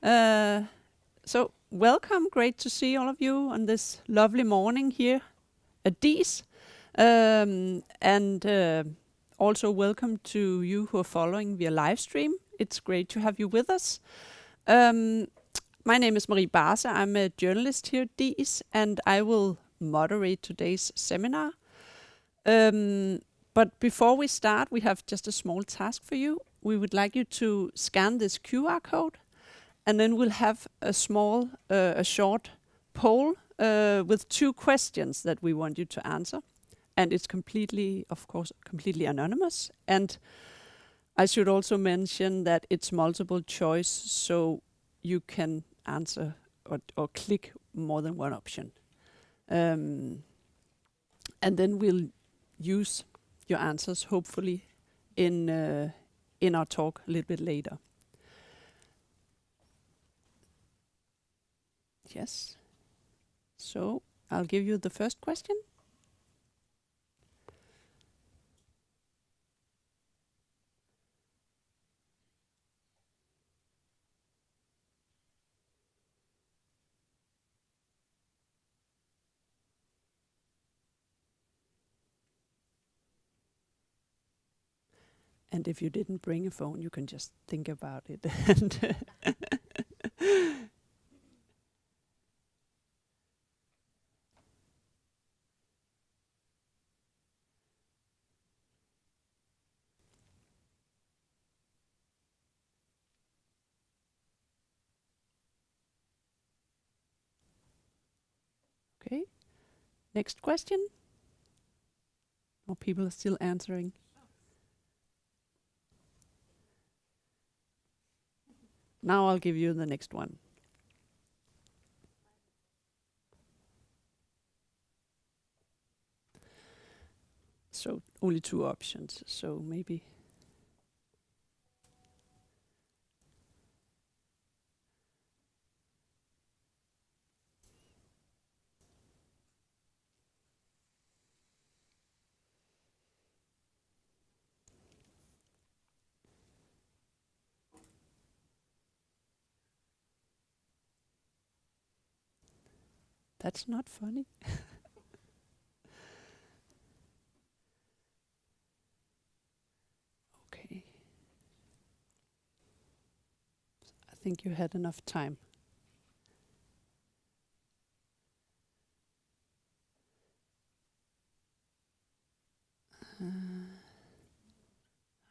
So welcome, great to see all of you on this lovely morning here at DIIS. And also welcome to you who are following via live stream. It's great to have you with us. My name is Marie Barse. I'm a journalist here at DIIS, and I will moderate today's seminar. But before we start, we have just a small task for you. We would like you to scan this QR code, and then we'll have a short poll with 2 questions that we want you to answer. And it's completely, of course, completely anonymous. And I should also mention that it's multiple choice, so you can answer or click more than one option. And then we'll use your answers, hopefully, in our talk a little bit later. Yes. So I'll give you the first question. And if you didn't bring a phone, you can just think about it. Okay. Next question. More people are still answering. Now I'll give you the next one. So only 2 options, so maybe. That's not funny. Okay. I think you had enough time.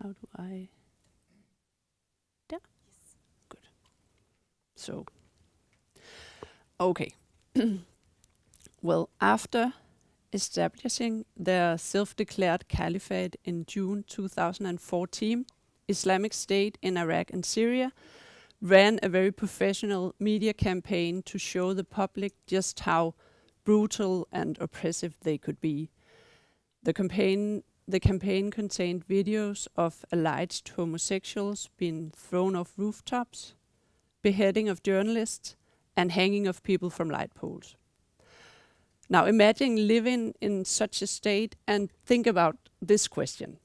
How do I? Yeah. Yes. Good. So. Okay. Well, after establishing their self-declared caliphate in June 2014, Islamic State in Iraq and Syria ran a very professional media campaign to show the public just how brutal and oppressive they could be. The campaign contained videos of alleged homosexuals being thrown off rooftops, beheading of journalists, and hanging of people from light poles. Now imagine living in such a state and think about this question.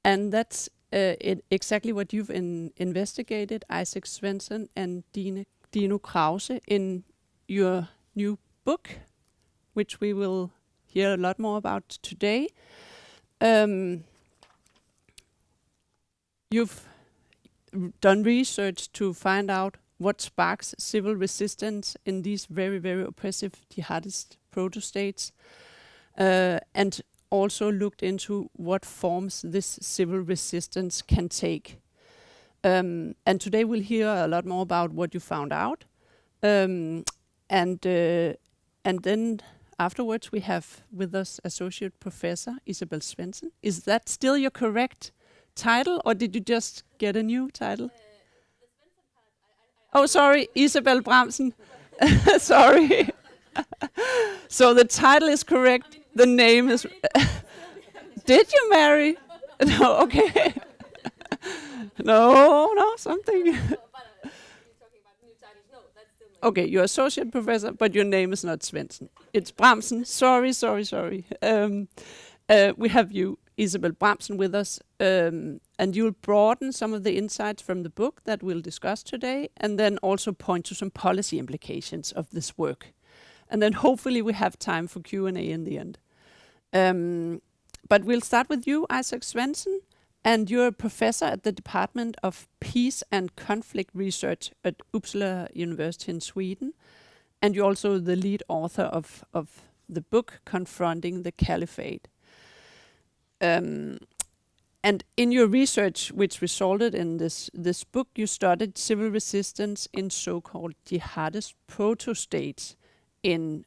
And that's exactly what you've investigated, Isaac Svensson and Dino Krause, in your new book, which we will hear a lot more about today. You've done research to find out what sparks civil resistance in these very, very oppressive jihadist proto-states, and also looked into what forms this civil resistance can take. And today we'll hear a lot more about what you found out. And then afterwards we have with us Associate Professor Isabel Svensson. Is that still your correct title, or did you just get a new title? Oh, sorry, Isabel Bramsen. Sorry. So the title is correct. The name is. Did you marry? No, okay. No, something. Okay, you're associate professor, but your name is not Svensson. It's Bramsen. Sorry. We have you Isabel Bramsen with us, and you'll broaden some of the insights from the book that we'll discuss today, and then also point to some policy implications of this work. And then hopefully we have time for Q&A in the end. But we'll start with you, Isaac Svensson, and you're a professor at the Department of Peace and Conflict Research at Uppsala University in Sweden, and you're also the lead author of the book Confronting the Caliphate. And in your research, which resulted in this book, you studied civil resistance in so-called jihadist proto-states in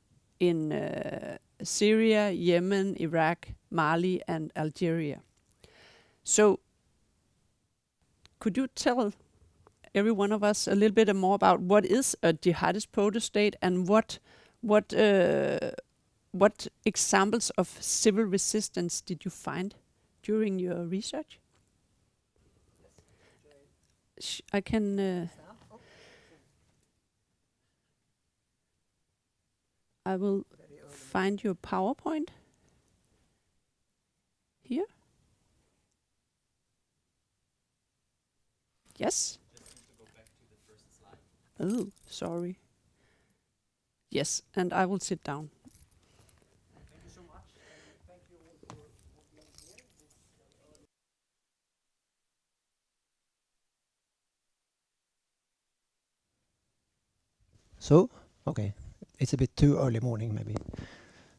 Syria, Yemen, Iraq, Mali, and Algeria. So, could you tell every one of us a little bit more about what is a jihadist proto-state and what examples of civil resistance did you find during your research? I can. I will find your PowerPoint here. Yes. Just need to go back to the first slide. Oh, sorry. Yes, and I will sit down. Thank you so much, and thank you all for being here. So, okay, it's a bit too early morning, maybe.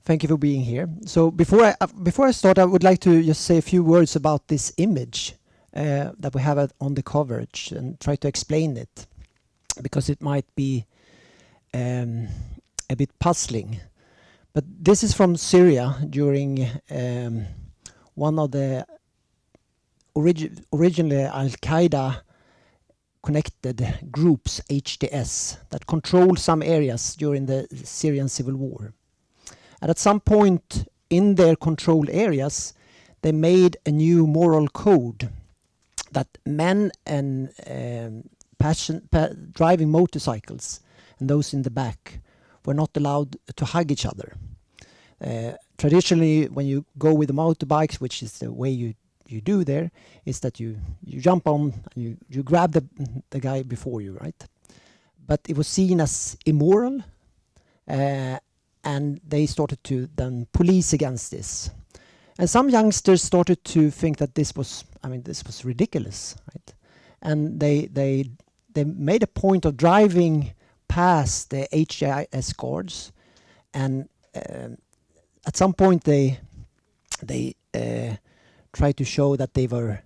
Thank you for being here. So before I start, I would like to just say a few words about this image that we have on the coverage and try to explain it, because it might be a bit puzzling. But this is from Syria during one of the originally Al-Qaeda connected groups, HDS, that controlled some areas during the Syrian civil war. And at some point in their controlled areas, they made a new moral code that men and driving motorcycles and those in the back were not allowed to hug each other. Traditionally, when you go with the motorbikes, which is the way you do there, is that you jump on and you grab the guy before you, right? But it was seen as immoral, and they started to then police against this. And some youngsters started to think that this was ridiculous, right? And they made a point of driving past the HIS guards, and at some point they tried to show that they were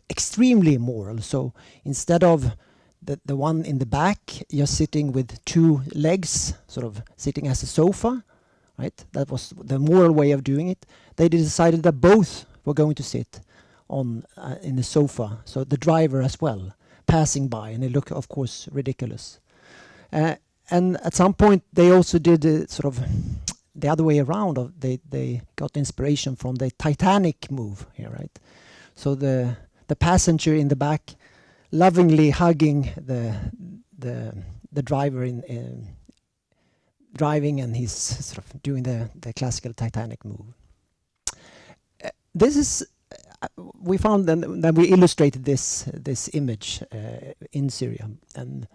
extremely immoral. So instead of the one in the back just sitting with two legs, sort of sitting as a sofa, right? That was the moral way of doing it. They decided that both were going to sit on in the sofa, so the driver as well, passing by, and it looked, of course, ridiculous. And at some point, they also did sort of the other way around. They got inspiration from the Titanic move here, right? So the passenger in the back lovingly hugging the driver in driving, and he's sort of doing the classical Titanic move. This is we found that we illustrated this image in Syria, and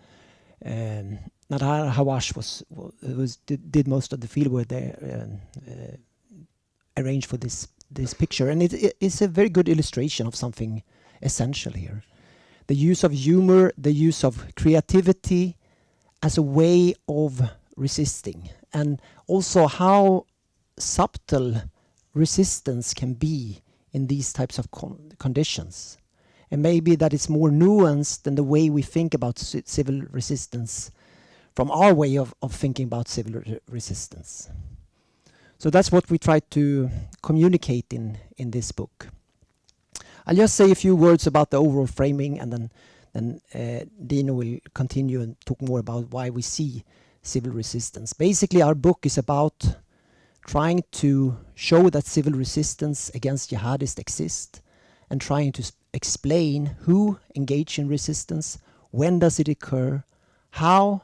Nadar Hawash did most of the fieldwork there, arranged for this picture, and it is a very good illustration of something essential here: the use of humor, the use of creativity as a way of resisting, and also how subtle resistance can be in these types of conditions. And maybe that is more nuanced than the way we think about civil resistance from our way of thinking about civil resistance. So that's what we try to communicate in this book. I'll just say a few words about the overall framing, and then Dino will continue and talk more about why we see civil resistance. Basically, our book is about trying to show that civil resistance against jihadists exists, and trying to explain who engage in resistance, when does it occur, how,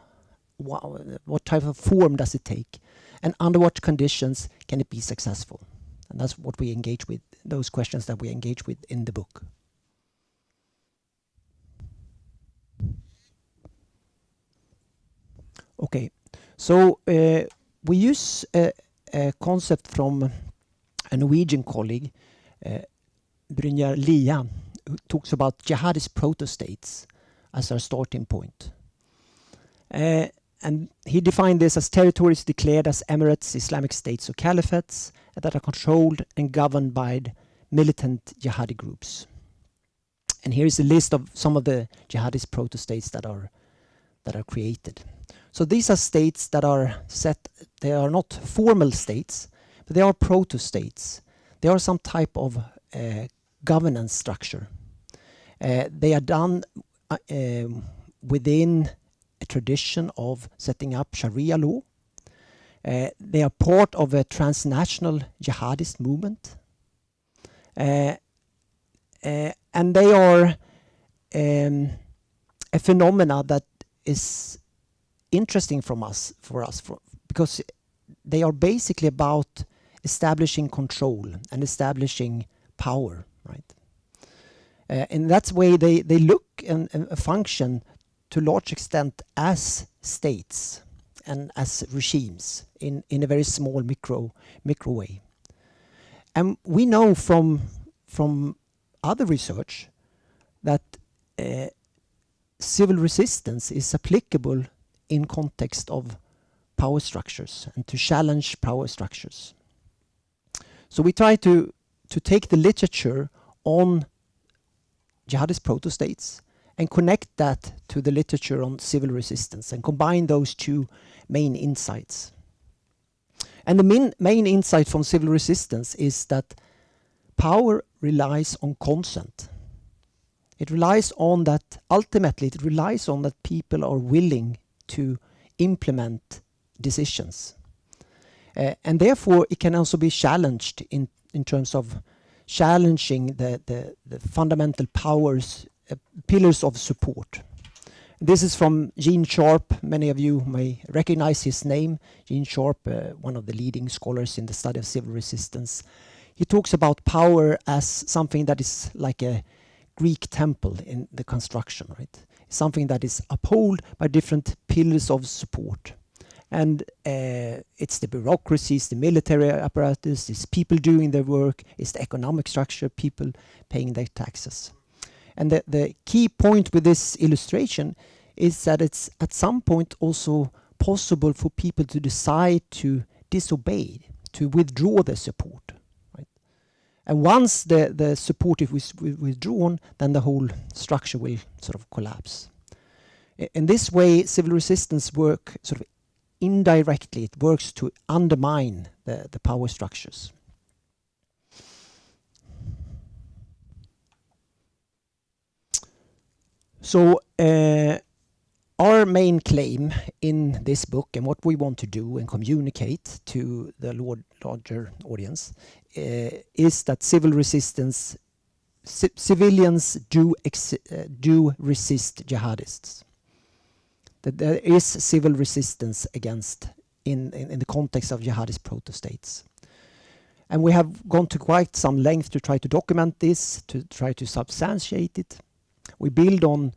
what type of form does it take, and under what conditions can it be successful. And that's what we engage with, those questions that we engage with in the book. Okay, so we use a concept from a Norwegian colleague, Brynjar Lia, who talks about jihadist proto-states as our starting point. And he defined this as territories declared as emirates, Islamic states or caliphates that are controlled and governed by militant jihadi groups. And here is a list of some of the jihadist proto-states that are created. So these are states that are set, they are not formal states, but they are proto-states. They are some type of governance structure. They are done within a tradition of setting up Sharia law. They are part of a transnational jihadist movement. And they are a phenomena that is interesting for us because they are basically about establishing control and establishing power, right? In that way, they look and function to a large extent as states and as regimes in a very small micro way. And we know from other research that civil resistance is applicable in context of power structures and to challenge power structures. So we try to take the literature on jihadist proto-states and connect that to the literature on civil resistance and combine those two main insights. And the main insight from civil resistance is that power relies on consent. It relies on that, ultimately it relies on that people are willing to implement decisions. And therefore it can also be challenged in terms of challenging the fundamental powers, pillars of support. This is from Gene Sharp. Many of you may recognize his name. Gene Sharp, one of the leading scholars in the study of civil resistance. He talks about power as something that is like a Greek temple in the construction, right? Something that is upheld by different pillars of support. And it's the bureaucracies, the military apparatus, it's people doing their work, it's the economic structure, people paying their taxes. And the key point with this illustration is that it's at some point also possible for people to decide to disobey, to withdraw their support. Right? And once the support is withdrawn, then the whole structure will sort of collapse. In this way, civil resistance work sort of indirectly, it works to undermine the power structures. So our main claim in this book and what we want to do and communicate to the larger audience is that civil resistance, civilians do resist jihadists. That there is civil resistance against in the context of jihadist proto-states. And we have gone to quite some length to try to document this, to try to substantiate it. We build on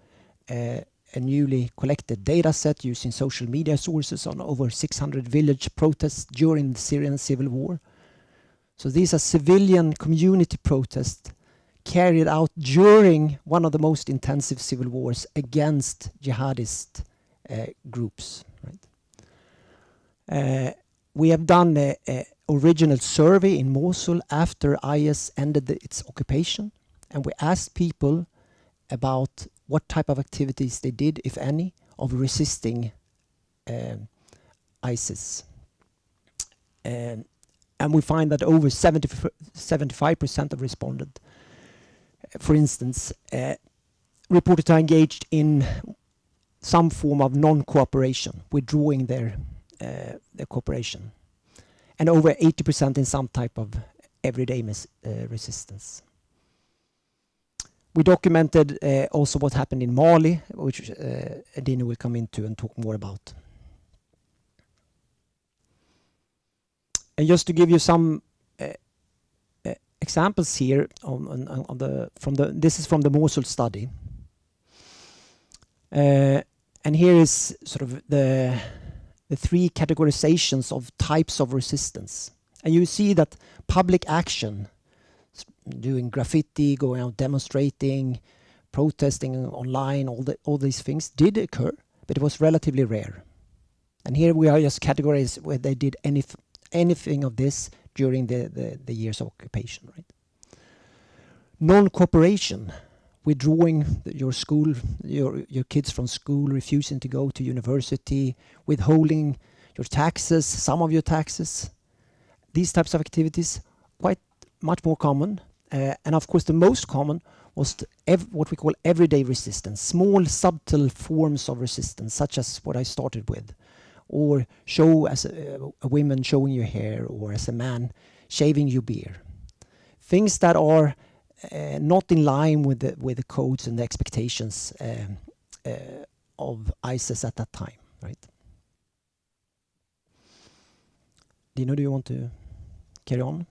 a newly collected data set using social media sources on over 600 village protests during the Syrian civil war. So these are civilian community protests carried out during one of the most intensive civil wars against jihadist groups. Right? We have done an original survey in Mosul after IS ended its occupation, and we asked people about what type of activities they did, if any, of resisting ISIS. And we find that over 75% of respondents, for instance, reported to have engaged in some form of non-cooperation, withdrawing their cooperation, and over 80% in some type of everyday resistance. We documented also what happened in Mali, which Dina will come into and talk more about. And just to give you some examples here on the this is from the Mosul study, and here is sort of the three categorizations of types of resistance, and you see that public action, doing graffiti, going out demonstrating, protesting online, all these things did occur, but it was relatively rare. And here we are just categorized where they did anything of this during the years of occupation, right? Non-cooperation, withdrawing your kids from school, refusing to go to university, withholding your taxes, some of your taxes. These types of activities quite much more common, and of course the most common was what we call everyday resistance, small subtle forms of resistance, such as what I started with, or show as a woman showing your hair, or as a man shaving your beard. Things that are not in line with the codes and the expectations of ISIS at that time, right? Dino, do you want to carry on?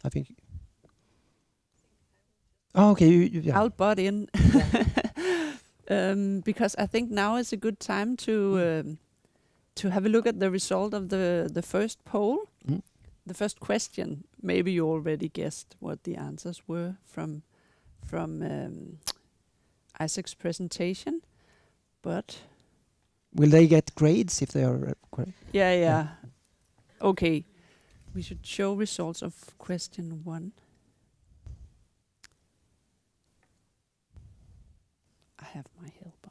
I think. Oh, okay. Yeah. I'll butt in. Because I think now is a good time to have a look at the result of the first poll. Mm. The first question. Maybe you already guessed what the answers were from Isaac's presentation, but will they get grades if they are correct? Yeah. Okay, we should show results of question 1. I have my helper.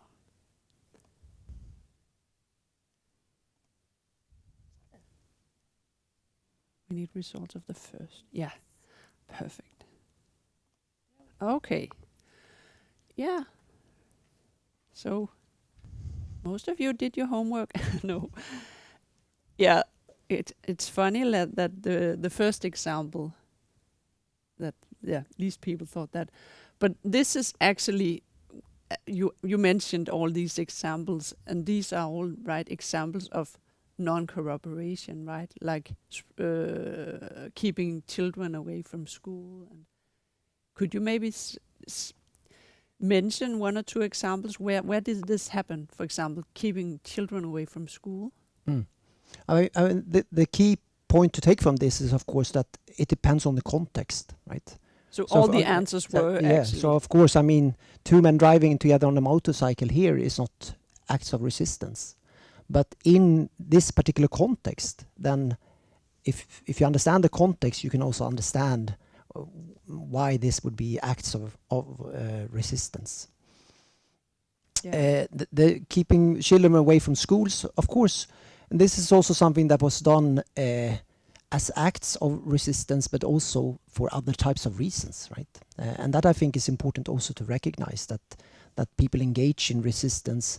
We need results of the first. Yeah, perfect. Okay. Yeah. So, most of you did your homework. No. Yeah, it's funny that the first example, that least people thought that, but this is actually you mentioned all these examples, and these are all right examples of non-cooperation, right? Like keeping children away from school. And could you maybe mention one or two examples where did this happen? For example, keeping children away from school. I mean, the key point to take from this is, of course, that it depends on the context, right? So all the answers were actually. So of course, I mean, two men driving together on a motorcycle here is not acts of resistance, but in this particular context, then if you understand the context, you can also understand why this would be acts of resistance. Yeah. The keeping children away from schools, of course, and this is also something that was done as acts of resistance, but also for other types of reasons, right? And that I think is important also to recognize that people engage in resistance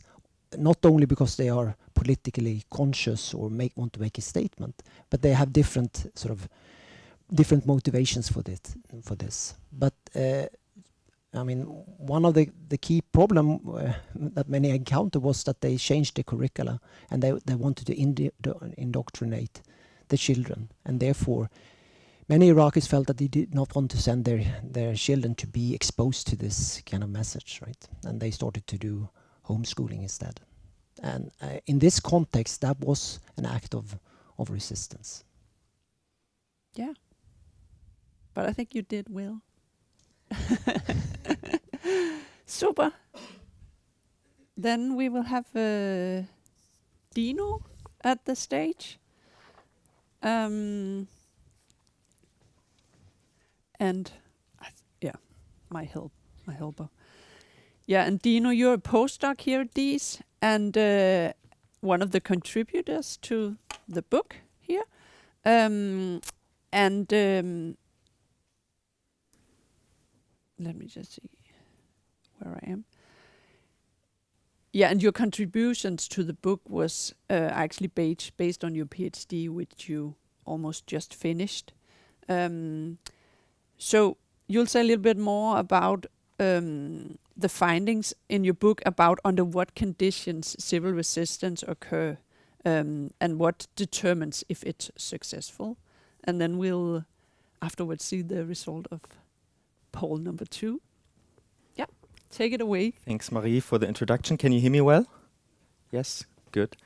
not only because they are politically conscious or want to make a statement, but they have different motivations for this. But I mean, one of the key problem that many encountered was that they changed the curricula, and they wanted to indoctrinate the children, and therefore many Iraqis felt that they did not want to send their children to be exposed to this kind of message, right? And they started to do homeschooling instead. And in this context, that was an act of resistance. Yeah. But I think you did well. Super. Then we will have Dino at the stage. And my helper. Yeah, and Dino, you're a postdoc here at DIIS, and one of the contributors to the book here. Let me just see where I am. Yeah, and your contributions to the book was actually based on your PhD, which you almost just finished. So you'll say a little bit more about the findings in your book about under what conditions civil resistance occur, and what determines if it's successful. And then afterwards see the result of poll number 2. Yeah, take it away. Thanks, Marie, for the introduction. Can you hear me well? Yes, good.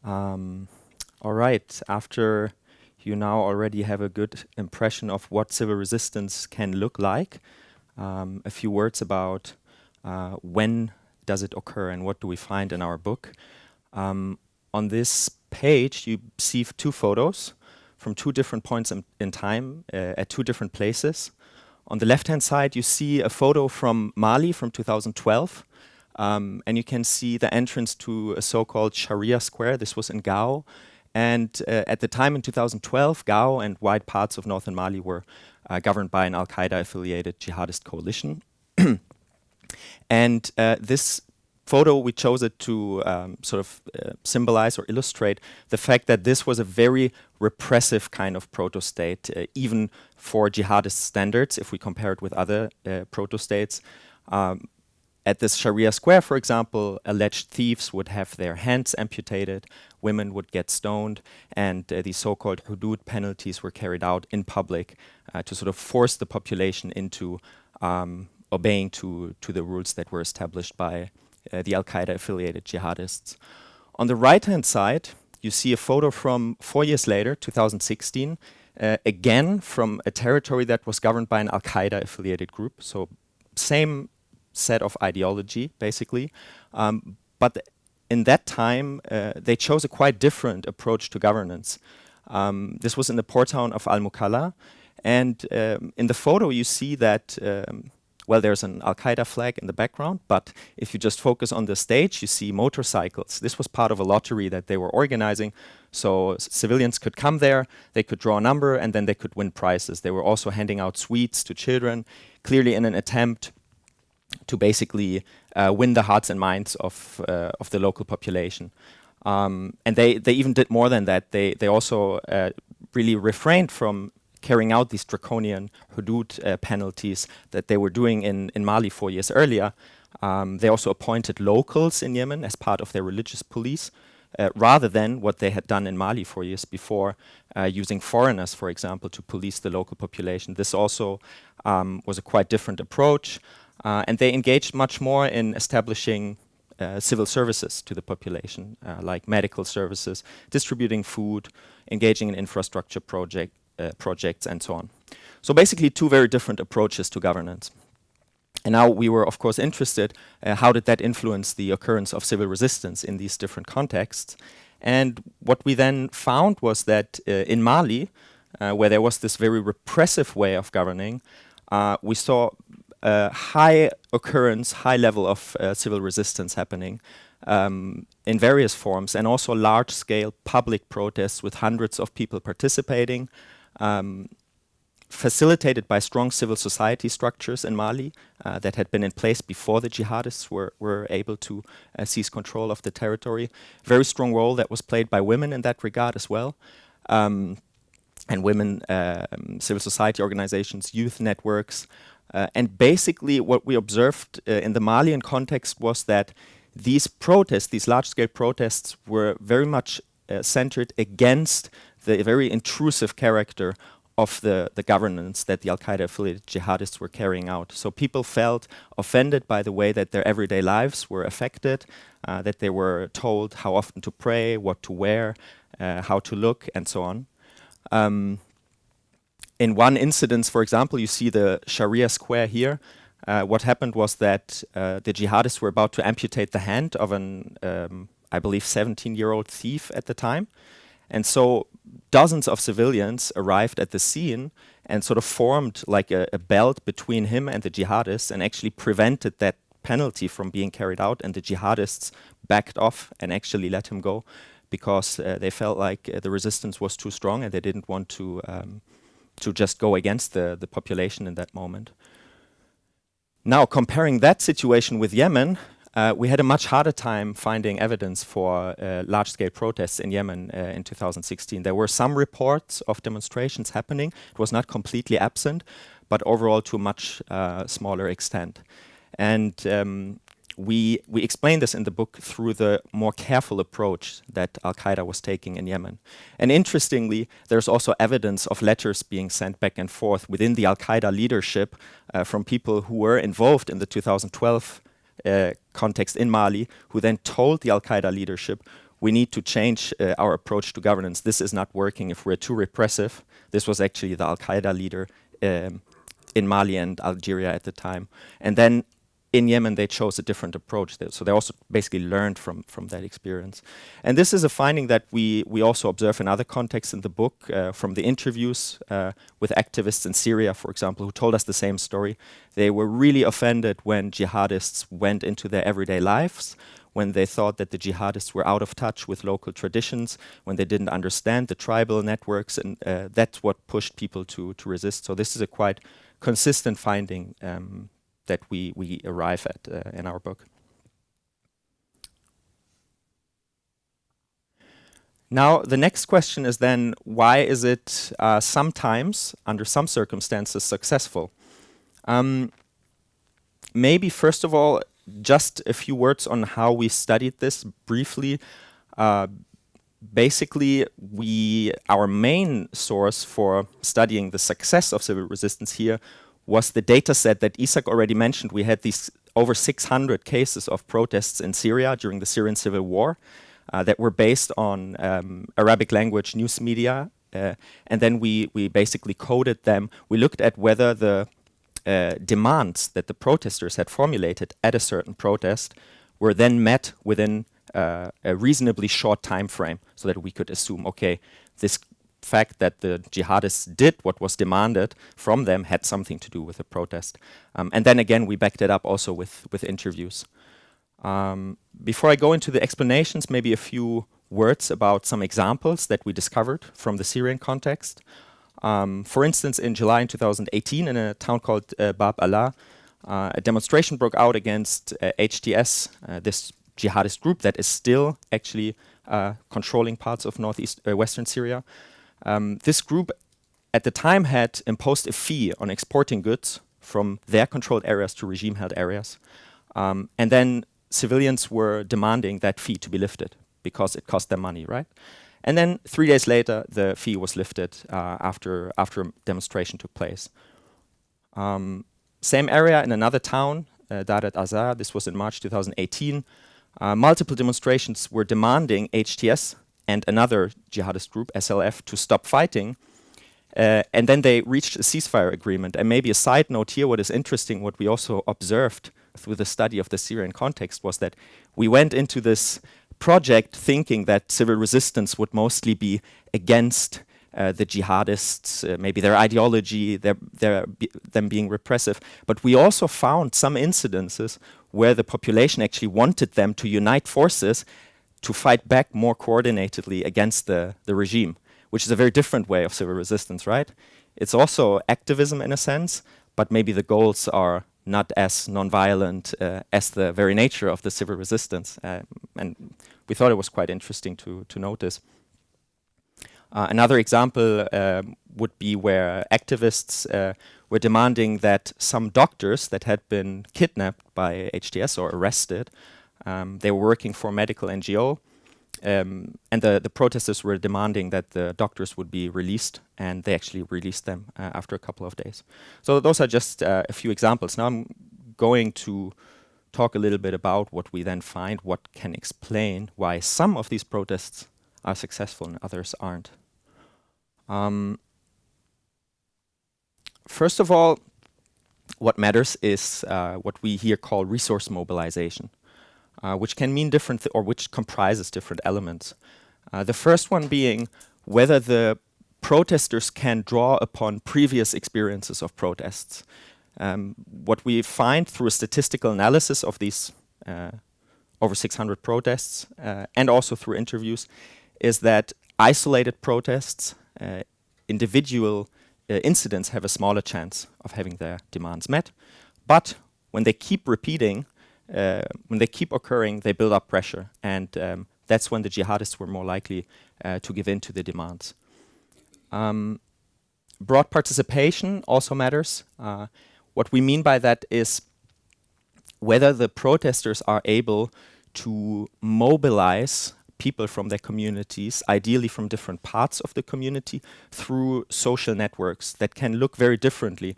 All right, after you now already have a good impression of what civil resistance can look like, a few words about when does it occur and what do we find in our book. On this page, you see 2 photos from 2 different points in time at 2 different places. On the left-hand side, you see a photo from Mali from 2012, and you can see the entrance to a so-called Sharia square. This was in Gao, and at the time in 2012, Gao and wide parts of northern Mali were governed by an Al-Qaeda-affiliated jihadist coalition. And this photo, we chose it to symbolize or illustrate the fact that this was a very repressive kind of proto-state, even for jihadist standards, if we compare it with other proto-states. At this Sharia square, for example, alleged thieves would have their hands amputated, women would get stoned, and these so-called hudud penalties were carried out in public to sort of force the population into obeying to the rules that were established by the Al-Qaeda-affiliated jihadists. On the right-hand side, you see a photo from 4 years later, 2016, again from a territory that was governed by an Al-Qaeda-affiliated group, so same set of ideology, basically. But in that time, they chose a quite different approach to governance. This was in the port town of Al-Mukalla, and in the photo you see that well, there's an Al-Qaeda flag in the background, but if you just focus on the stage, you see motorcycles. This was part of a lottery that they were organizing, so civilians could come there, they could draw a number, and then they could win prizes. They were also handing out sweets to children, clearly in an attempt to basically win the hearts and minds of the local population. And they even did more than that. They also really refrained from carrying out these draconian hudud penalties that they were doing in Mali 4 years earlier. They also appointed locals in Yemen as part of their religious police, rather than what they had done in Mali 4 years before, using foreigners, for example, to police the local population. This also was a quite different approach, and they engaged much more in establishing civil services to the population, like medical services, distributing food, engaging in infrastructure projects, and so on. So basically 2 very different approaches to governance. And now we were, of course, interested, how did that influence the occurrence of civil resistance in these different contexts? And what we then found was that in Mali, where there was this very repressive way of governing, we saw high occurrence, high level of civil resistance happening in various forms, and also large-scale public protests with hundreds of people participating, facilitated by strong civil society structures in Mali that had been in place before the jihadists were able to seize control of the territory. Very strong role that was played by women in that regard as well. And women, civil society organizations, youth networks. And basically what we observed in the Malian context was that these protests, these large-scale protests, were very much centered against the very intrusive character of the governance that the Al-Qaeda-affiliated jihadists were carrying out. So people felt offended by the way that their everyday lives were affected, that they were told how often to pray, what to wear, how to look, and so on. In one incident, for example, you see the Sharia square here. What happened was that the jihadists were about to amputate the hand of an, I believe, 17-year-old thief at the time. And so dozens of civilians arrived at the scene and sort of formed like a belt between him and the jihadists and actually prevented that penalty from being carried out. And the jihadists backed off and actually let him go because they felt like the resistance was too strong and they didn't want to just go against the population in that moment. Now, comparing that situation with Yemen, we had a much harder time finding evidence for large-scale protests in Yemen in 2016. There were some reports of demonstrations happening. It was not completely absent, but overall to a much smaller extent. And we explain this in the book through the more careful approach that Al-Qaeda was taking in Yemen. And interestingly, there's also evidence of letters being sent back and forth within the Al-Qaeda leadership from people who were involved in the 2012 context in Mali, who then told the Al-Qaeda leadership, we need to change our approach to governance. This is not working if we're too repressive. This was actually the Al-Qaeda leader in Mali and Algeria at the time. And then in Yemen, they chose a different approach. So they also basically learned from that experience. And this is a finding that we also observe in other contexts in the book, from the interviews with activists in Syria, for example, who told us the same story. They were really offended when jihadists went into their everyday lives, when they thought that the jihadists were out of touch with local traditions, when they didn't understand the tribal networks, and that's what pushed people to resist. So this is a quite consistent finding that we arrive at in our book. Now, the next question is then, why is it sometimes, under some circumstances, successful? Maybe, first of all, just a few words on how we studied this briefly. Basically, our main source for studying the success of civil resistance here was the data set that Isak already mentioned. We had these over 600 cases of protests in Syria during the Syrian civil war that were based on Arabic language news media. And then we basically coded them. We looked at whether the demands that the protesters had formulated at a certain protest were then met within a reasonably short time frame, so that we could assume, okay, this fact that the jihadists did what was demanded from them had something to do with the protest. And then again, we backed it up also with interviews. Before I go into the explanations, maybe a few words about some examples that we discovered from the Syrian context. For instance, in July in 2018, in a town called Bab Allah, a demonstration broke out against HTS, this jihadist group that is still actually controlling parts of western Syria. This group at the time had imposed a fee on exporting goods from their controlled areas to regime-held areas. And then civilians were demanding that fee to be lifted because it cost them money, right? And then 3 days later, the fee was lifted after a demonstration took place. Same area in another town, Dar et Azar, this was in March 2018. Multiple demonstrations were demanding HTS and another jihadist group, SLF, to stop fighting. And then they reached a ceasefire agreement. And maybe a side note here, what is interesting, what we also observed through the study of the Syrian context, was that we went into this project thinking that civil resistance would mostly be against the jihadists, maybe their ideology, them being repressive. But we also found some incidences where the population actually wanted them to unite forces to fight back more coordinatedly against the regime, which is a very different way of civil resistance, right? It's also activism in a sense, but maybe the goals are not as nonviolent as the very nature of the civil resistance. And we thought it was quite interesting to notice. Another example would be where activists were demanding that some doctors that had been kidnapped by HTS or arrested, they were working for a medical NGO, and the protesters were demanding that the doctors would be released, and they actually released them after a couple of days. So those are just a few examples. Now I'm going to talk a little bit about what we then find, what can explain why some of these protests are successful and others aren't. First of all, what matters is what we here call resource mobilization, which can mean different, or which comprises different elements. The first one being whether the protesters can draw upon previous experiences of protests. What we find through a statistical analysis of these over 600 protests, and also through interviews, is that isolated protests, individual incidents have a smaller chance of having their demands met. But when they keep repeating, when they keep occurring, they build up pressure. And that's when the jihadists were more likely to give in to the demands. Broad participation also matters. What we mean by that is whether the protesters are able to mobilize people from their communities, ideally from different parts of the community, through social networks that can look very differently.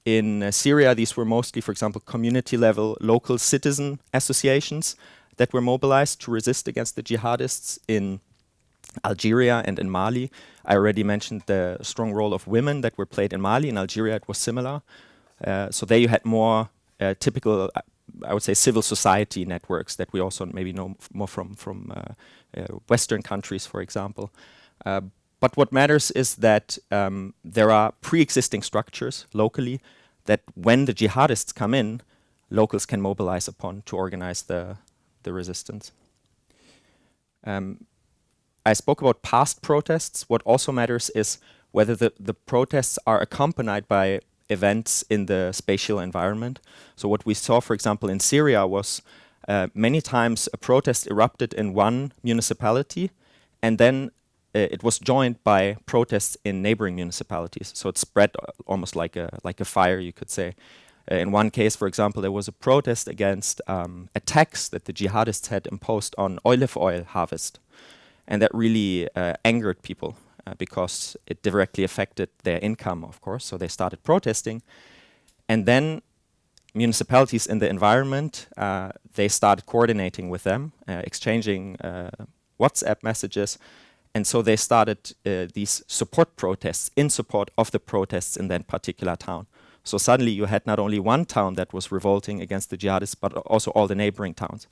In Syria, these were mostly, for example, community-level local citizen associations that were mobilized to resist against the jihadists. In Algeria and in Mali, I already mentioned the strong role of women that were played in Mali. In Algeria, it was similar. So there you had more typical, I would say, civil society networks that we also maybe know more from Western countries, for example. But what matters is that there are pre-existing structures locally that when the jihadists come in, locals can mobilize upon to organize the resistance. I spoke about past protests. What also matters is whether the protests are accompanied by events in the spatial environment. So what we saw, for example, in Syria was many times a protest erupted in one municipality, and then it was joined by protests in neighboring municipalities. So it spread almost like a fire, you could say. In one case, for example, there was a protest against a tax that the jihadists had imposed on olive oil harvest. And that really angered people because it directly affected their income, of course. So they started protesting. And then municipalities in the environment, they started coordinating with them, exchanging WhatsApp messages. And so they started these support protests in support of the protests in that particular town. So suddenly you had not only one town that was revolting against the jihadists, but also all the neighboring towns.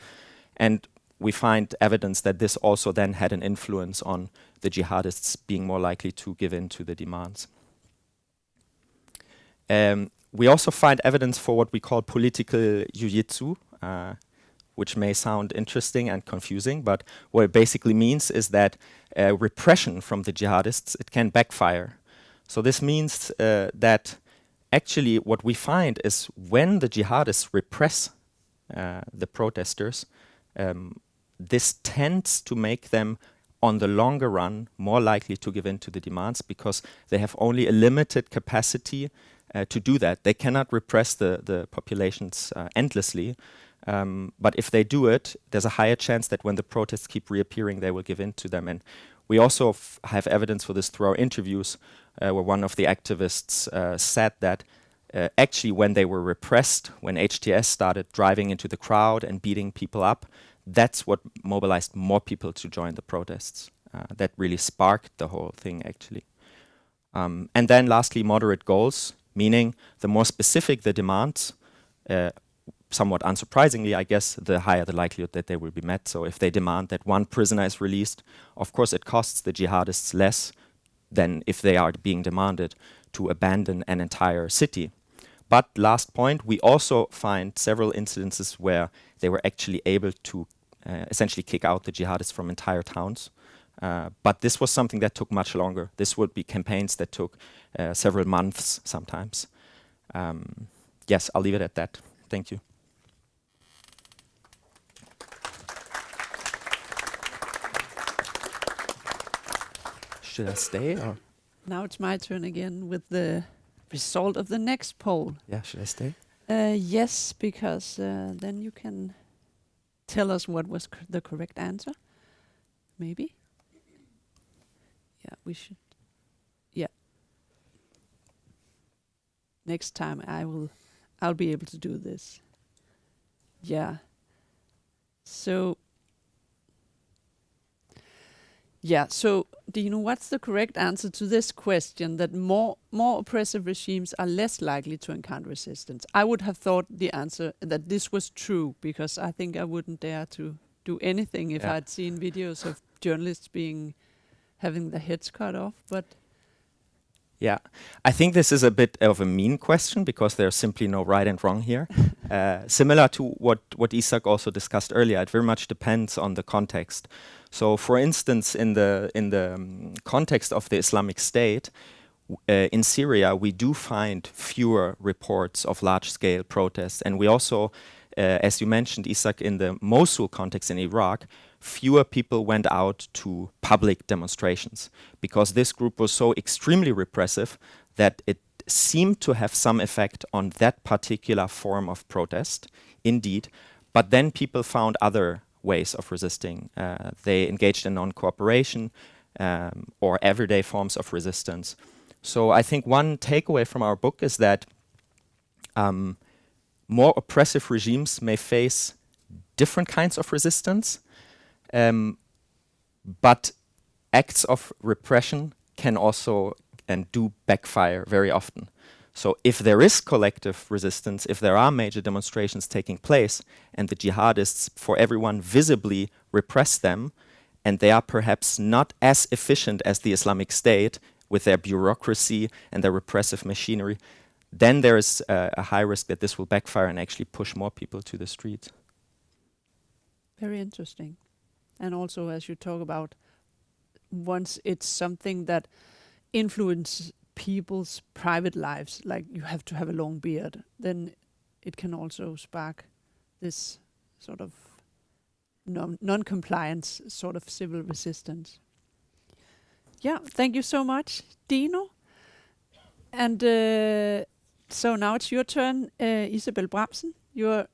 And we find evidence that this also then had an influence on the jihadists being more likely to give in to the demands. We also find evidence for what we call political jiu-jitsu, which may sound interesting and confusing, but what it basically means is that repression from the jihadists, it can backfire. So this means that actually what we find is when the jihadists repress the protesters, this tends to make them, on the longer run, more likely to give in to the demands because they have only a limited capacity to do that. They cannot repress the populations endlessly, but if they do it, there's a higher chance that when the protests keep reappearing, they will give in to them. And we also have evidence for this through our interviews, where one of the activists said that actually when they were repressed, when HTS started driving into the crowd and beating people up, that's what mobilized more people to join the protests. That really sparked the whole thing, actually. And then lastly, moderate goals, meaning the more specific the demands, somewhat unsurprisingly, I guess, the higher the likelihood that they will be met. So if they demand that one prisoner is released, of course it costs the jihadists less than if they are being demanded to abandon an entire city. But last point, we also find several incidences where they were actually able to essentially kick out the jihadists from entire towns. But this was something that took much longer. This would be campaigns that took several months sometimes. Yes, I'll leave it at that. Thank you. Should I stay or? Now it's my turn again with the result of the next poll. Yeah, should I stay? Yes, because then you can tell us what was the correct answer. Maybe. Yeah, we should. Yeah. Next time I'll be able to do this. Yeah. So. Yeah, so do you know what's the correct answer to this question, that more oppressive regimes are less likely to encounter resistance? I would have thought the answer that this was true, because I think I wouldn't dare to do anything if I'd seen videos of journalists having their heads cut off, but... Yeah, I think this is a bit of a mean question because there's simply no right and wrong here. Similar to what Isak also discussed earlier, it very much depends on the context. So, for instance, in the context of the Islamic State, in Syria, we do find fewer reports of large-scale protests. And we also, as you mentioned, Isak, in the Mosul context in Iraq, fewer people went out to public demonstrations because this group was so extremely repressive that it seemed to have some effect on that particular form of protest, indeed. But then people found other ways of resisting. They engaged in non-cooperation or everyday forms of resistance. So I think one takeaway from our book is that more oppressive regimes may face different kinds of resistance, but acts of repression can also and do backfire very often. So if there is collective resistance, if there are major demonstrations taking place, and the jihadists, for everyone, visibly repress them, and they are perhaps not as efficient as the Islamic State with their bureaucracy and their repressive machinery, then there is a high risk that this will backfire and actually push more people to the streets. Very interesting. And also, as you talk about, once it's something that influences people's private lives, like you have to have a long beard, then it can also spark this sort of non-compliance, sort of civil resistance. Yeah, thank you so much, Dino. And so now it's your turn, Isabel Bramsen. You're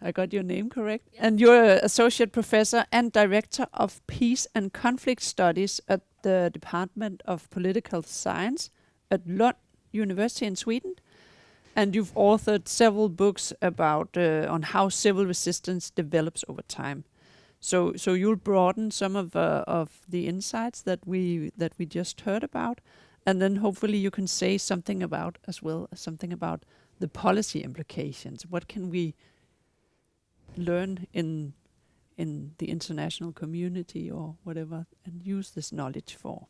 I got your name correct. Yeah. And you're Associate Professor and Director of Peace and Conflict Studies at the Department of Political Science at Lund University in Sweden. And you've authored several books about on how civil resistance develops over time. So you'll broaden some of the insights that we just heard about, and then hopefully you can say something about as well as something about the policy implications. What can we learn in the international community or whatever, and use this knowledge for?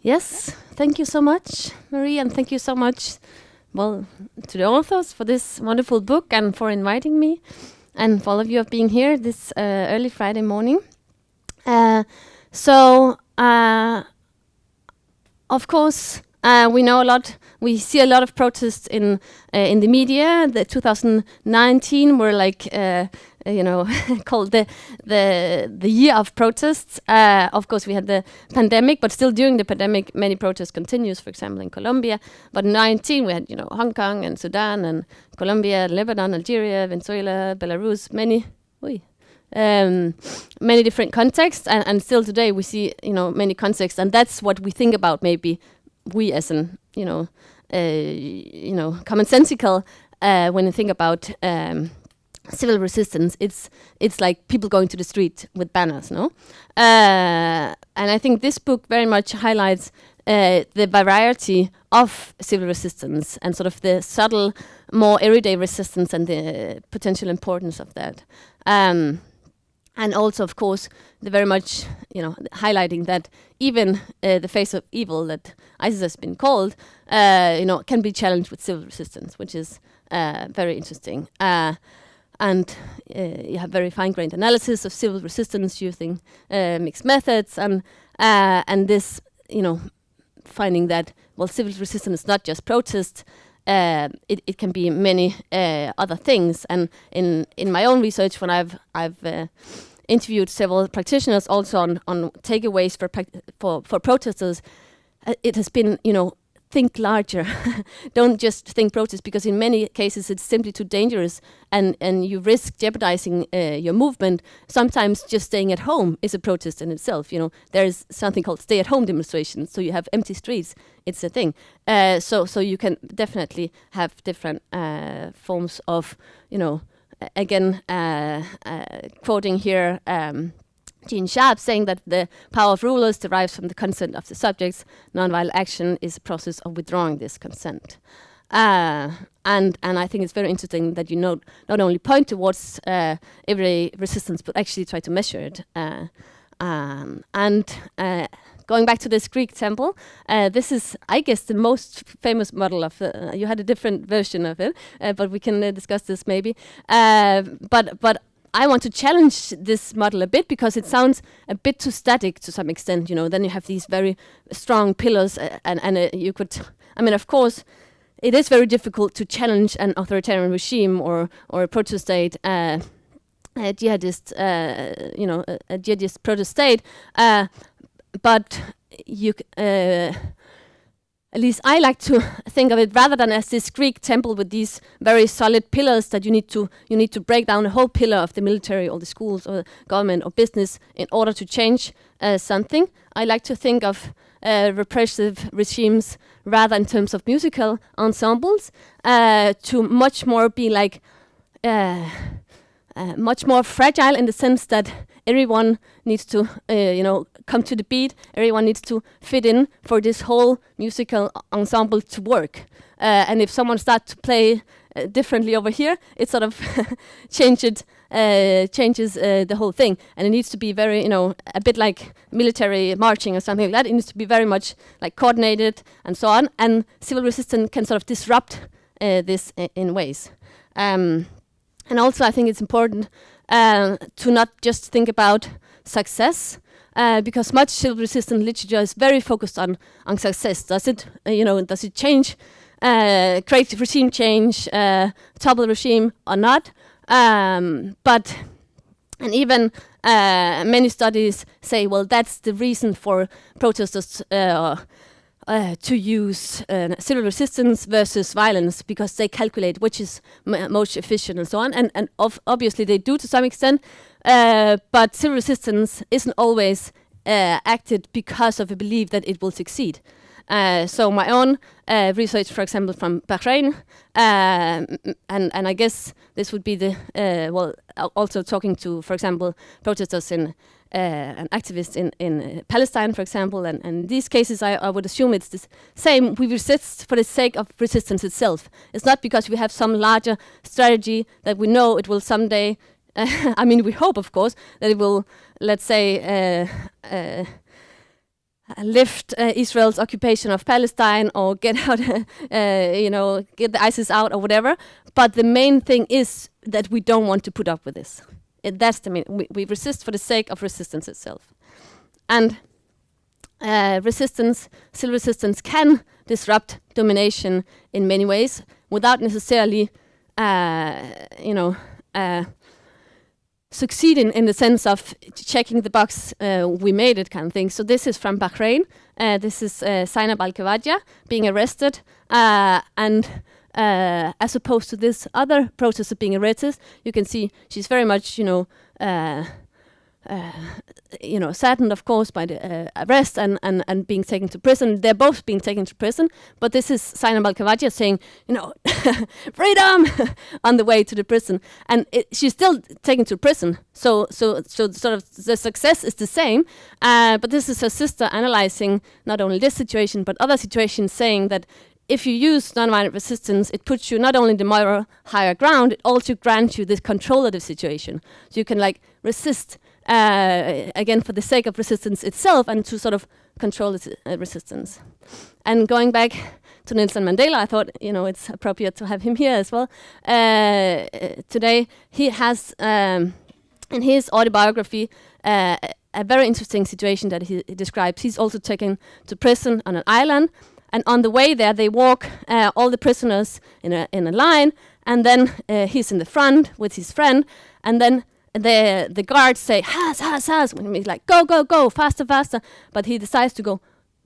Yes, thank you so much, Marie, and thank you so much, well, to the authors for this wonderful book and for inviting me, and for all of you of being here this early Friday morning. Of course, we know a lot. We see a lot of protests in the media. The 2019 were like called the year of protests. Of course, we had the pandemic, but still during the pandemic, many protests continues. For example, in Colombia. But in 2019, we had Hong Kong and Sudan and Colombia, Lebanon, Algeria, Venezuela, Belarus, many different contexts, and still today we see many contexts, and that's what we think about. Maybe we as an commonsensical when you think about civil resistance, it's like people going to the street with banners, no? And I think this book very much highlights the variety of civil resistance and sort of the subtle, more everyday resistance and the potential importance of that. And also, of course, the very much, highlighting that even the face of evil that ISIS has been called, can be challenged with civil resistance, which is very interesting. And you have very fine-grained analysis of civil resistance using mixed methods, and this, finding that civil resistance is not just protest. It can be many other things, and in my own research, when I've interviewed several practitioners also on takeaways for protesters, it has been think larger. Don't just think protest, because in many cases it's simply too dangerous, and you risk jeopardizing your movement. Sometimes just staying at home is a protest in itself. There is something called stay-at-home demonstrations, so you have empty streets. It's a thing. So you can definitely have different forms of, again, quoting here Jean Sharp saying that the power of rulers derives from the consent of the subjects. Nonviolent action is a process of withdrawing this consent. And I think it's very interesting that you not only point towards everyday resistance, but actually try to measure it. Going back to this Greek temple, this is, I guess, the most famous model of you had a different version of it, but we can discuss this maybe. But I want to challenge this model a bit, because it sounds a bit too static to some extent. Then you have these very strong pillars, and you could, of course, it is very difficult to challenge an authoritarian regime or a proto-state, a jihadist, a jihadist proto-state. But at least I like to think of it rather than as this Greek temple with these very solid pillars that you need to break down a whole pillar of the military or the schools or government or business in order to change something. I like to think of repressive regimes rather in terms of musical ensembles to much more be like much more fragile in the sense that everyone needs to, come to the beat. Everyone needs to fit in for this whole musical ensemble to work. And if someone starts to play differently over here, it sort of changes the whole thing. And it needs to be very, a bit like military marching or something like that. It needs to be very much like coordinated and so on. And civil resistance can sort of disrupt this in ways. And also, I think it's important to not just think about success, because much civil resistance literature is very focused on success. Does it change, create regime change, topple the regime or not? And even many studies say, well, that's the reason for protesters to use civil resistance versus violence, because they calculate which is most efficient and so on. And obviously they do to some extent, but civil resistance isn't always acted because of a belief that it will succeed. So my own research, for example, from Bahrain, and I guess this would be the, also talking to, for example, protesters and activists in Palestine, for example, and in these cases I would assume it's the same. We resist for the sake of resistance itself. It's not because we have some larger strategy that we know it will someday, I mean, we hope, of course, that it will, let's say, lift Israel's occupation of Palestine or get out, get the ISIS out or whatever. But the main thing is that we don't want to put up with this. That's the main. We resist for the sake of resistance itself. And civil resistance can disrupt domination in many ways without necessarily, succeeding in the sense of checking the box, we made it kind of thing. So this is from Bahrain. This is Zainab al-Kawadja being arrested, and as opposed to this other protester being arrested, you can see she's very much, saddened, of course, by the arrest and being taken to prison. They're both being taken to prison, but this is Zainab al-Kawadja saying, freedom on the way to the prison, and she's still taken to prison. So sort of the success is the same, but this is her sister analyzing not only this situation but other situations, saying that if you use nonviolent resistance, it puts you not only in the moral higher ground, it also grants you this control of the situation. So you can resist, again, for the sake of resistance itself and to sort of control its resistance. And going back to Nelson Mandela, I thought, it's appropriate to have him here as well. Today, he has, in his autobiography, a very interesting situation that he describes. He's also taken to prison on an island. And on the way there, they walk all the prisoners in a line, and then he's in the front with his friend, and then the guards say, has, when he's like, go, faster, but he decides to go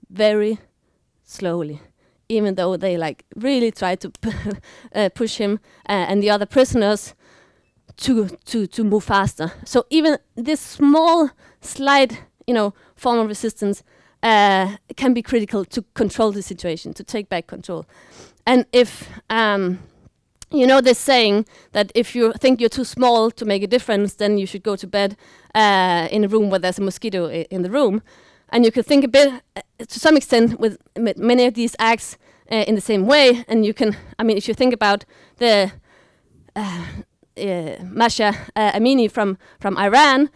very slowly, even though they really try to push him and the other prisoners to move faster. So even this small, slight, form of resistance can be critical to control the situation, to take back control. And if, this saying that if you think you're too small to make a difference, then you should go to bed in a room where there's a mosquito in the room. And you could think a bit, to some extent, with many of these acts in the same way. And you can, if you think about the Masha Amini from Iran,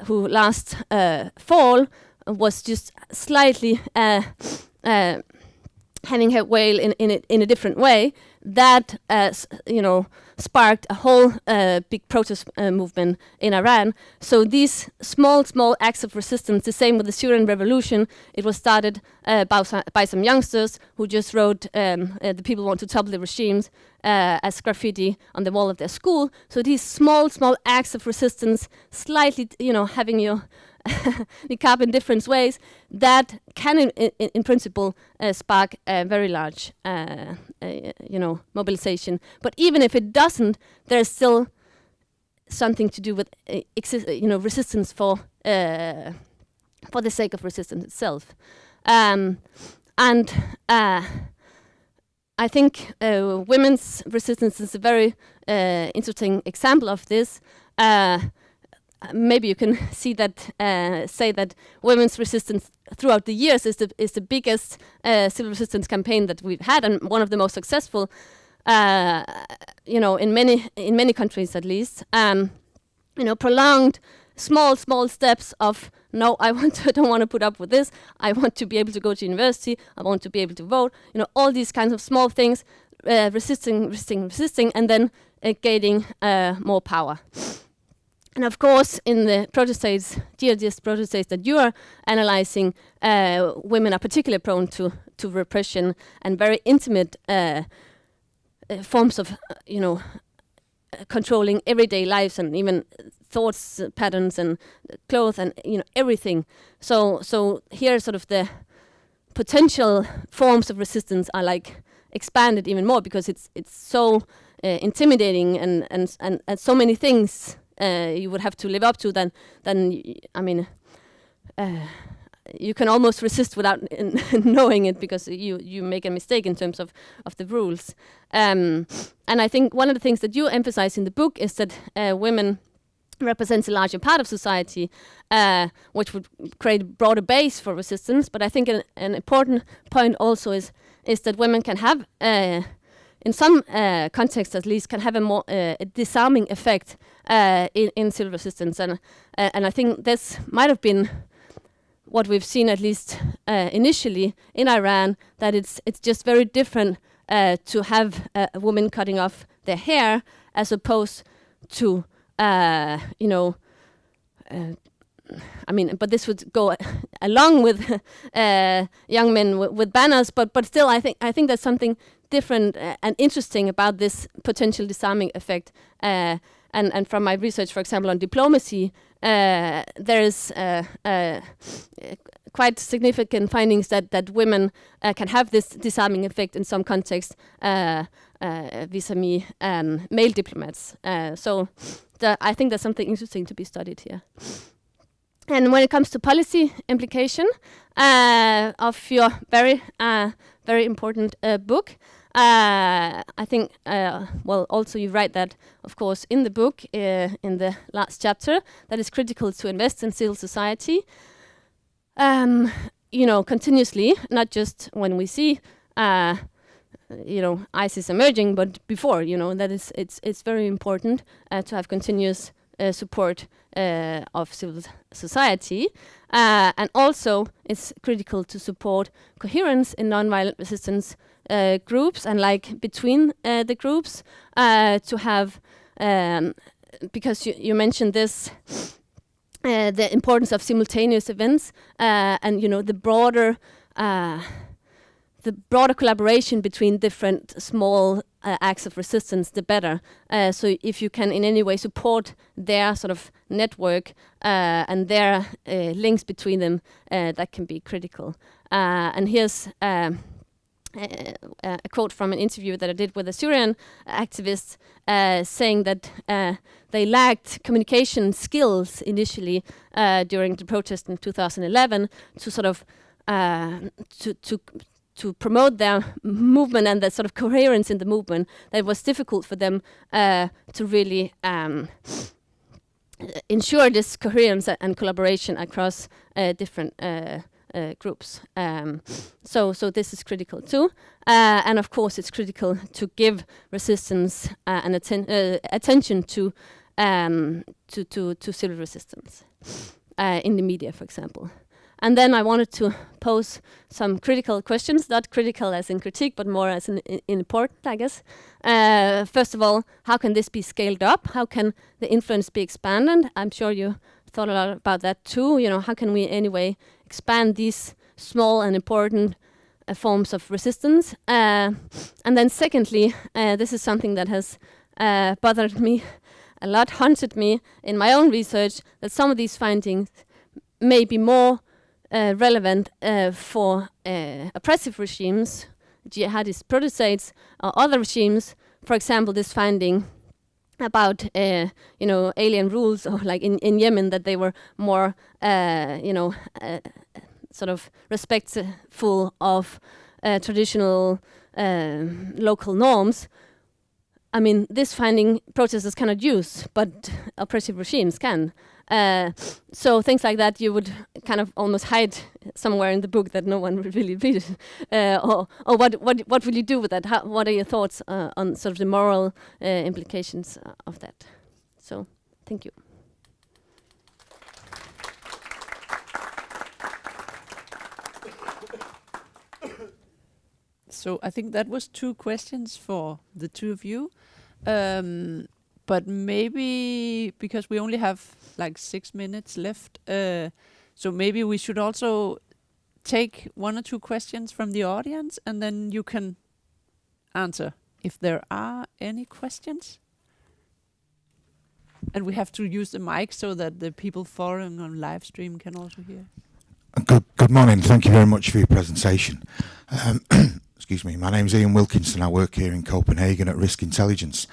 who last fall was just slightly having her wail in a different way, that sparked a whole big protest movement in Iran. So these small acts of resistance, the same with the Syrian revolution, it was started by some youngsters who just wrote the people want to topple the regimes as graffiti on the wall of their school. So these small acts of resistance, slightly, having your niqab in different ways, that can, in principle, spark a very large, mobilization. But even if it doesn't, there's still something to do with, resistance for the sake of resistance itself. I think women's resistance is a very interesting example of this. Maybe you can see that, say that women's resistance throughout the years is the biggest civil resistance campaign that we've had, and one of the most successful, in many countries at least. Prolonged small steps of, no, I don't want to put up with this. I want to be able to go to university. I want to be able to vote. All these kinds of small things, resisting, and then gaining more power. And of course, in the proto-states, jihadist proto-states that you are analyzing, women are particularly prone to repression and very intimate forms of, controlling everyday lives and even thoughts patterns and clothes and everything. So here, sort of the potential forms of resistance are like expanded even more, because it's so intimidating and so many things you would have to live up to. Then you can almost resist without knowing it, because you make a mistake in terms of the rules. And I think one of the things that you emphasize in the book is that women represents a larger part of society, which would create a broader base for resistance. But I think an important point also is that women can have, in some contexts at least, can have a more disarming effect in civil resistance. And I think this might have been what we've seen, at least initially in Iran, that it's just very different to have a woman cutting off their hair as opposed to but this would go along with young men with banners, but still, I think there's something different and interesting about this potential disarming effect. And from my research, for example, on diplomacy, there is quite significant findings that women can have this disarming effect in some contexts vis-a-vis male diplomats. I think there's something interesting to be studied here. And when it comes to policy implication of your very important book, I think, also you write that, of course, in the book, in the last chapter, that it's critical to invest in civil society, continuously, not just when we see, ISIS emerging, but before, that it's very important to have continuous support of civil society, and also it's critical to support coherence in nonviolent resistance groups, and like between the groups, to have, because you mentioned this, the importance of simultaneous events, and the broader collaboration between different small acts of resistance, the better. So if you can in any way support their sort of network and their links between them, that can be critical. And here's a quote from an interview that I did with a Syrian activist, saying that they lacked communication skills initially during the protest in 2011 to sort of to promote their movement and the sort of coherence in the movement. That it was difficult for them to really ensure this coherence and collaboration across different groups. So this is critical too. And of course, it's critical to give resistance and attention to civil resistance in the media, for example. And then I wanted to pose some critical questions, not critical as in critique, but more as in important, I guess. First of all, how can this be scaled up? How can the influence be expanded? I'm sure you thought a lot about that too. How can we anyway expand these small and important forms of resistance? And then secondly, this is something that has bothered me a lot, haunted me in my own research, that some of these findings may be more relevant for oppressive regimes, jihadist proto-states, or other regimes. For example, this finding about alien rules, or like in Yemen, that they were more sort of respectful of traditional local norms. I mean, this finding protesters cannot use, but oppressive regimes can. So things like that you would kind of almost hide somewhere in the book that no one would really read it. Or what will you do with that? What are your thoughts on sort of the moral implications of that? So, thank you. So I think that was 2 questions for the 2 of you. But maybe, because we only have like 6 minutes left, so maybe we should also take 1 or 2 questions from the audience, and then you can answer if there are any questions. And we have to use the mic so that the people following on live stream can also hear. Good morning. Thank you very much for your presentation. Excuse me. My name is Ian Wilkinson. I work here in Copenhagen at Risk Intelligence.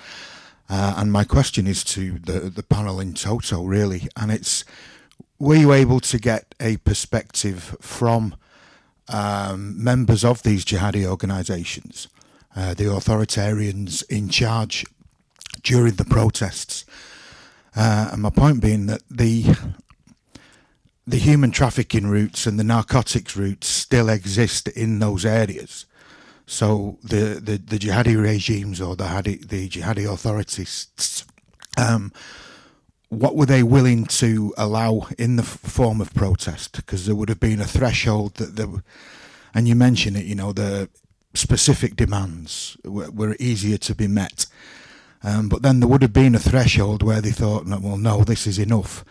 And my question is to the panel in toto, really. And it's, were you able to get a perspective from members of these jihadi organisations, the authoritarians in charge during the protests? And my point being that the human trafficking routes and the narcotics routes still exist in those areas. So the jihadi regimes, or the jihadi authorities, what were they willing to allow in the form of protest? Because there would have been a threshold that and you mentioned it, the specific demands were easier to be met. But then there would have been a threshold where they thought, well, no, this is enough,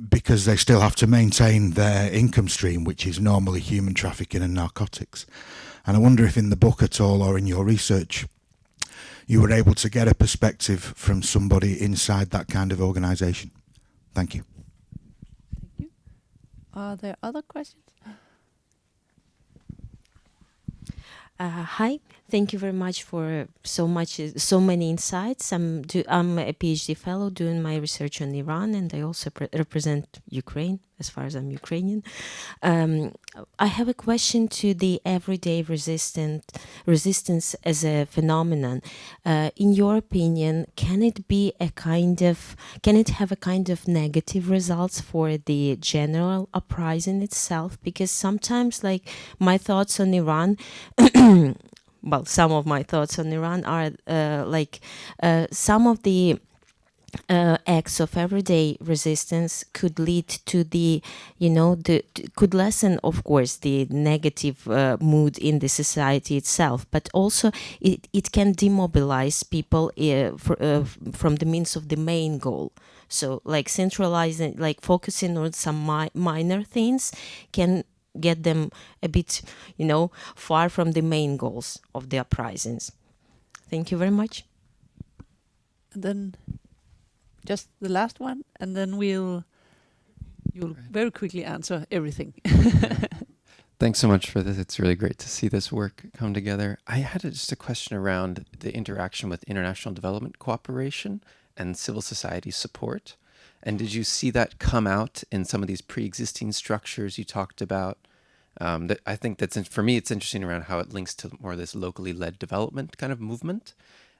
because they still have to maintain their income stream, which is normally human trafficking and narcotics. And I wonder if in the book at all, or in your research, you were able to get a perspective from somebody inside that kind of organisation. Thank you. Thank you. Are there other questions? Hi, thank you very much for so many insights. I'm a PhD fellow doing my research on Iran, and I also represent Ukraine, as far as I'm Ukrainian. I have a question to the everyday resistance as a phenomenon. In your opinion, can it have a kind of negative results for the general uprising itself? Because sometimes, like, my thoughts on Iran, well, some of my thoughts on Iran are some of the acts of everyday resistance could lead to could lessen, of course, the negative mood in the society itself, but also it can demobilize people from the means of the main goal. So, like, centralizing, like focusing on some minor things can get them a bit, far from the main goals of the uprisings. Thank you very much. And then just the last one, and then you'll very quickly answer everything. Thanks so much for this. It's really great to see this work come together. I had just a question around the interaction with international development cooperation and civil society support. And did you see that come out in some of these pre-existing structures you talked about? That I think for me, it's interesting around how it links to more of this locally led development kind of movement.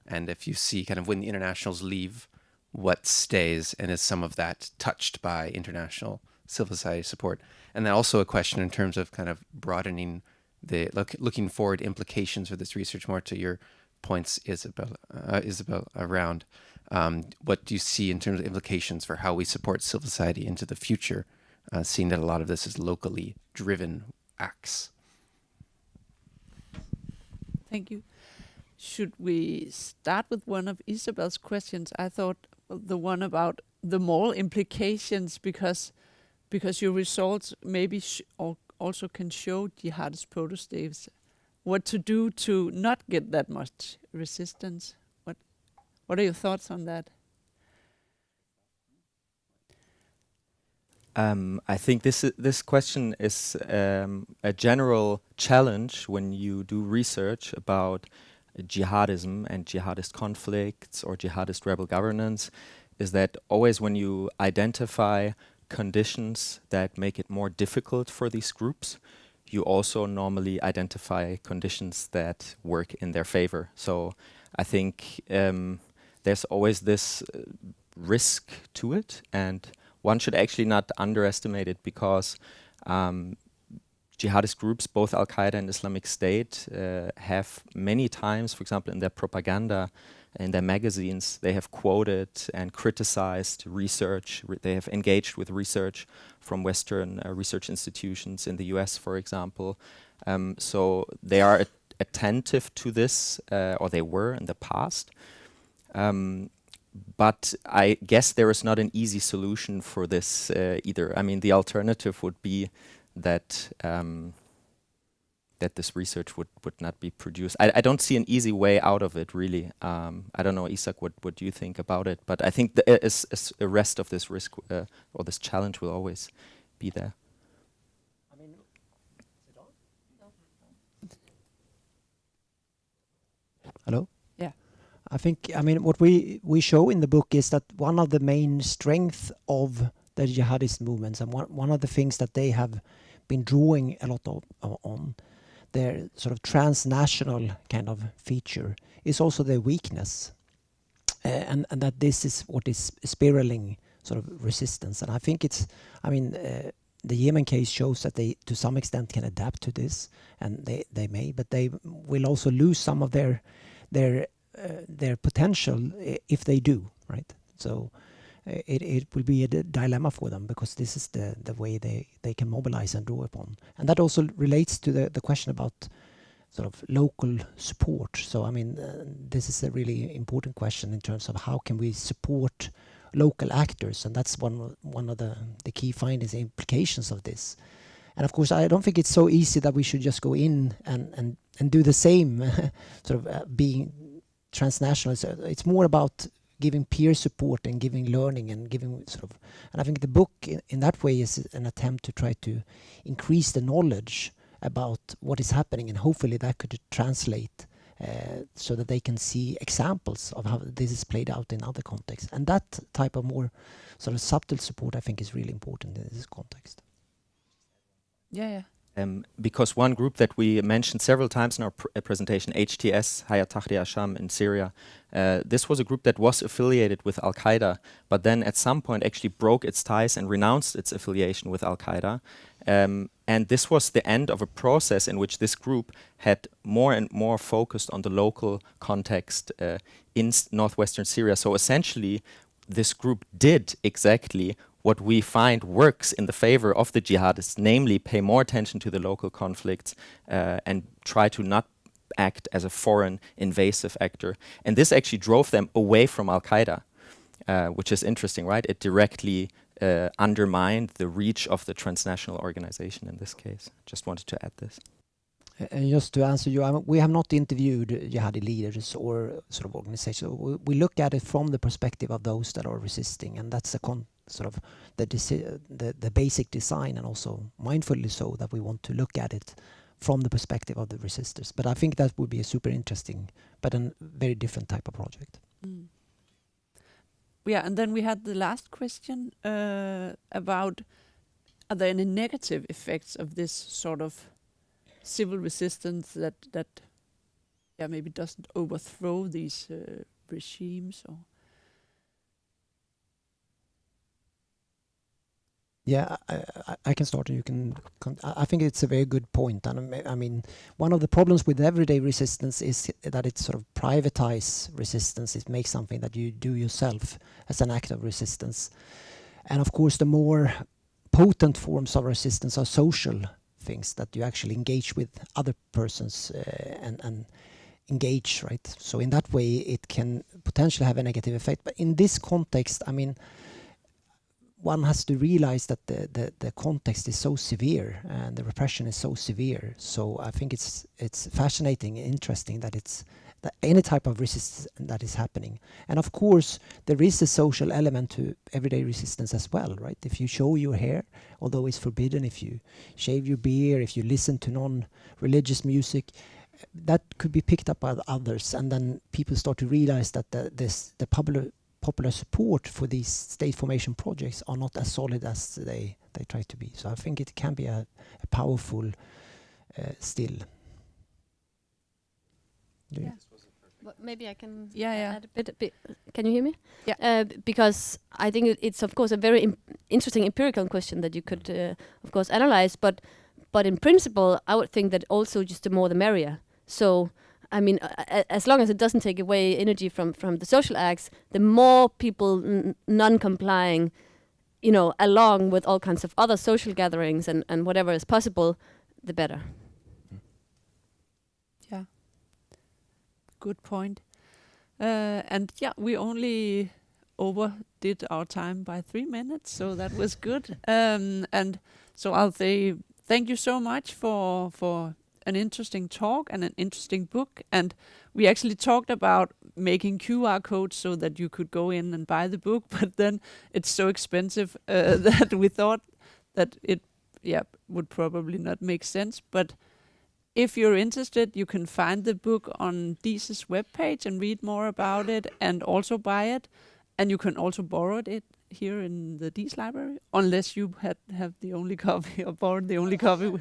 And if you see kind of when the internationals leave, what stays, and is some of that touched by international civil society support? And then also a question in terms of kind of broadening the looking forward implications for this research, more to your points, Isabel, around what do you see in terms of implications for how we support civil society into the future, seeing that a lot of this is locally driven acts? Thank you. Should we start with one of Isabel's questions? I thought the one about the moral implications, because your results maybe also can show jihadist proto-states what to do to not get that much resistance. What are your thoughts on that? I think this question is a general challenge when you do research about jihadism and jihadist conflicts or jihadist rebel governance, is that always when you identify conditions that make it more difficult for these groups, you also normally identify conditions that work in their favor. So I think there's always this risk to it, and one should actually not underestimate it, because jihadist groups, both Al-Qaeda and Islamic State, have many times, for example, in their propaganda, in their magazines, they have quoted and criticized research. They have engaged with research from Western research institutions in the US, for example. So they are attentive to this, or they were in the past. But I guess there is not an easy solution for this either. I mean, the alternative would be that that this research would not be produced. I don't see an easy way out of it, really. I don't know, Isak, what do you think about it? But I think the rest of this risk or this challenge will always be there. I mean, is it on? Hello? Yeah. I think, I mean, what we show in the book is that one of the main strengths of the jihadist movements, and one of the things that they have been drawing a lot on their sort of transnational kind of feature, is also their weakness, and that this is what is spiraling sort of resistance. And I think it's, I mean, the Yemen case shows that they to some extent can adapt to this, and they may, but they will also lose some of their potential if they do, right? So it will be a dilemma for them, because this is the way they can mobilize and draw upon. And that also relates to the question about sort of local support. So I mean, this is a really important question in terms of how can we support local actors, and that's one of the key findings and implications of this. And of course, I don't think it's so easy that we should just go in and do the same sort of being transnational. So it's more about giving peer support and giving learning and giving sort of, and I think the book in that way is an attempt to try to increase the knowledge about what is happening, and hopefully that could translate so that they can see examples of how this is played out in other contexts. And that type of more sort of subtle support, I think, is really important in this context. Yeah. Because one group that we mentioned several times in our presentation, HTS, Hayat Tahrir al-Sham in Syria, this was a group that was affiliated with Al-Qaeda, but then at some point actually broke its ties and renounced its affiliation with Al-Qaeda. And this was the end of a process in which this group had more and more focused on the local context in northwestern Syria. So essentially, this group did exactly what we find works in the favor of the jihadists, namely pay more attention to the local conflicts and try to not act as a foreign invasive actor. And this actually drove them away from Al-Qaeda, which is interesting, right? It directly undermined the reach of the transnational organization in this case. Just wanted to add this. And just to answer you, we have not interviewed jihadi leaders or sort of organizations. We look at it from the perspective of those that are resisting, and that's sort of the basic design, and also mindfully so that we want to look at it from the perspective of the resistors. But I think that would be a super interesting, but a very different type of project. Mm. Yeah, and then we had the last question about, are there any negative effects of this sort of civil resistance that maybe doesn't overthrow these regimes? Or yeah, I can start and you can. I think it's a very good point. And I mean, one of the problems with everyday resistance is that it sort of privatize resistance. It makes something that you do yourself as an act of resistance. And of course, the more potent forms of resistance are social things, that you actually engage with other persons and engage, right? So in that way, it can potentially have a negative effect. But in this context, I mean, one has to realize that the context is so severe and the repression is so severe. So I think it's fascinating and interesting that any type of resistance that is happening. And of course, there is a social element to everyday resistance as well, right? If you show your hair, although it's forbidden, if you shave your beard, if you listen to non-religious music, that could be picked up by others, and then people start to realize that the popular support for these state formation projects are not as solid as they try to be. So I think it can be a powerful still. Yeah. But maybe I can Yeah. add a bit. Can you hear me? Yeah. Because I think it's of course a very interesting empirical question that you could of course analyze. But in principle, I would think that also just the more the merrier. So I mean, as long as it doesn't take away energy from the social acts, the more people non-complying, along with all kinds of other social gatherings and whatever is possible, the better. Yeah. Good point. And yeah, we only overdid our time by 3 minutes, so that was good. And so I'll say thank you so much for an interesting talk and an interesting book. And we actually talked about making QR codes so that you could go in and buy the book, but then it's so expensive that we thought that it would probably not make sense. But if you're interested, you can find the book on DIIS' webpage and read more about it and also buy it. And you can also borrow it here in the DIIS library, unless you have the only copy or borrowed the only copy.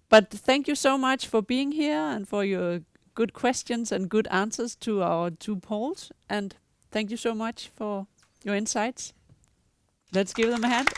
But thank you so much for being here and for your good questions and good answers to our 2 polls. And thank you so much for your insights. Let's give them a hand.